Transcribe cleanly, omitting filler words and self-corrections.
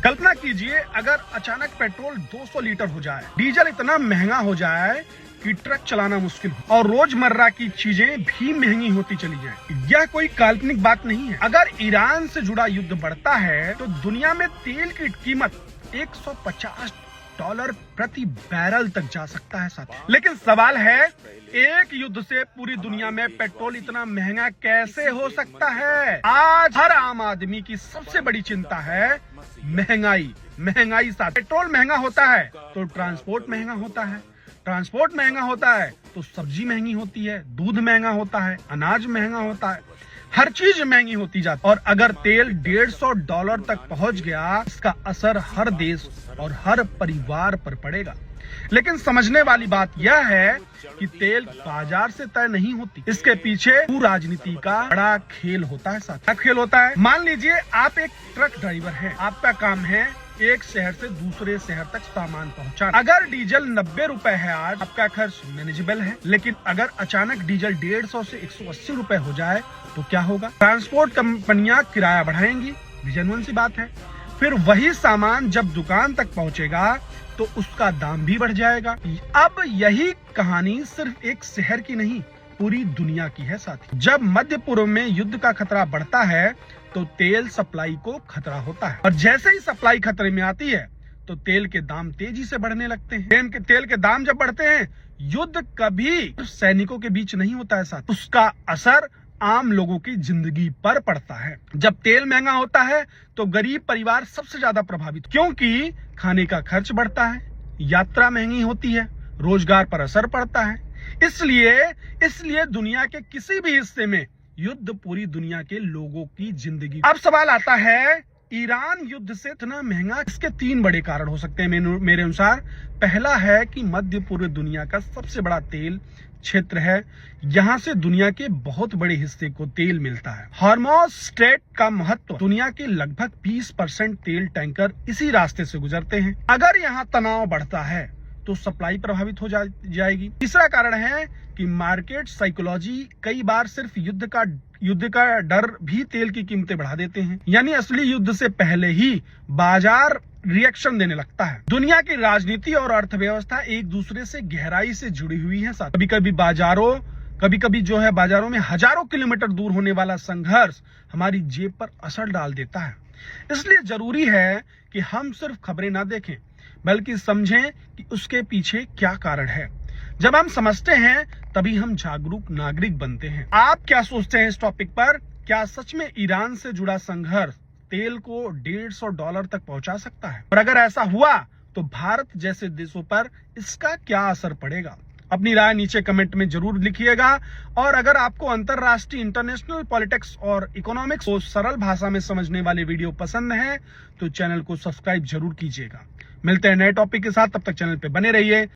कल्पना कीजिए अगर अचानक पेट्रोल 200 लीटर हो जाए, डीजल इतना महंगा हो जाए कि ट्रक चलाना मुश्किल हो और रोजमर्रा की चीजें भी महंगी होती चली जाएं। यह कोई काल्पनिक बात नहीं है। अगर ईरान से जुड़ा युद्ध बढ़ता है तो दुनिया में तेल की कीमत $150 प्रति बैरल तक जा सकता है साथी। लेकिन सवाल है, एक युद्ध से पूरी दुनिया में पेट्रोल इतना महंगा कैसे हो सकता है? आज हर आम आदमी की सबसे बड़ी चिंता है महंगाई साथ। पेट्रोल महंगा होता है तो ट्रांसपोर्ट महंगा होता है, ट्रांसपोर्ट महंगा होता है तो सब्जी महंगी होती है, दूध महंगा होता है, अनाज महंगा होता है, हर चीज महंगी होती जाती है। और अगर तेल $150 तक पहुंच गया, इसका असर हर देश और हर परिवार पर पड़ेगा। लेकिन समझने वाली बात यह है कि तेल बाजार से तय नहीं होती, इसके पीछे राजनीति का बड़ा खेल होता है साथ। क्या खेल होता है? मान लीजिए आप एक ट्रक ड्राइवर हैं, आपका काम है एक शहर से दूसरे शहर तक सामान पहुंचाना। अगर डीजल 90 रुपए है आज, आपका खर्च मैनेजेबल है। लेकिन अगर अचानक डीजल 150 से 180 रुपए हो जाए तो क्या होगा? ट्रांसपोर्ट कंपनियां किराया बढ़ाएंगी, जेन्युइन सी बात है। फिर वही सामान जब दुकान तक पहुंचेगा तो उसका दाम भी बढ़ जाएगा। अब यही कहानी सिर्फ एक शहर की नहीं, पूरी दुनिया की है साथी। जब मध्य पूर्व में युद्ध का खतरा बढ़ता है तो तेल सप्लाई को खतरा होता है, और जैसे ही सप्लाई खतरे में आती है तो तेल के दाम तेजी से बढ़ने लगते हैं। तेल के दाम जब बढ़ते हैं, युद्ध कभी सैनिकों के बीच नहीं होता है साथ, उसका असर आम लोगों की जिंदगी पर पड़ता है। जब तेल महंगा होता है तो गरीब परिवार सबसे ज्यादा प्रभावित, क्योंकि खाने का खर्च बढ़ता है, यात्रा महंगी होती है, रोजगार पर असर पड़ता है। इसलिए दुनिया के किसी भी हिस्से में युद्ध पूरी दुनिया के लोगों की जिंदगी। अब सवाल आता है, ईरान युद्ध से इतना महंगा, इसके 3 बड़े कारण हो सकते हैं मेरे अनुसार। पहला है कि मध्य पूर्व दुनिया का सबसे बड़ा तेल क्षेत्र है, यहाँ से दुनिया के बहुत बड़े हिस्से को तेल मिलता है। हॉर्मुज़ स्ट्रेट का महत्व, दुनिया के लगभग 20% तेल टैंकर इसी रास्ते से गुजरते हैं। अगर यहाँ तनाव बढ़ता है तो सप्लाई प्रभावित हो जाएगी। तीसरा कारण है कि मार्केट साइकोलॉजी, कई बार सिर्फ युद्ध का डर भी तेल की कीमतें बढ़ा देते हैं, यानी असली युद्ध से पहले ही बाजार रिएक्शन देने लगता है। दुनिया की राजनीति और अर्थव्यवस्था एक दूसरे से गहराई से जुड़ी हुई है साथ। कभी कभी जो है बाजारों में हजारों किलोमीटर दूर होने वाला संघर्ष हमारी जेब पर असर डाल देता है। इसलिए जरूरी है कि हम सिर्फ खबरें ना देखें, बल्कि समझें कि उसके पीछे क्या कारण है। जब हम समझते हैं तभी हम जागरूक नागरिक बनते हैं। आप क्या सोचते हैं इस टॉपिक पर? क्या सच में ईरान से जुड़ा संघर्ष तेल को $150 तक पहुंचा सकता है? और अगर ऐसा हुआ तो भारत जैसे देशों पर इसका क्या असर पड़ेगा? अपनी राय नीचे कमेंट में जरूर लिखिएगा। और अगर आपको अंतरराष्ट्रीय इंटरनेशनल पॉलिटिक्स और इकोनॉमिक्स को सरल भाषा में समझने वाले वीडियो पसंद है तो चैनल को सब्सक्राइब जरूर कीजिएगा। मिलते हैं नए टॉपिक के साथ, तब तक चैनल पे बने रहिए।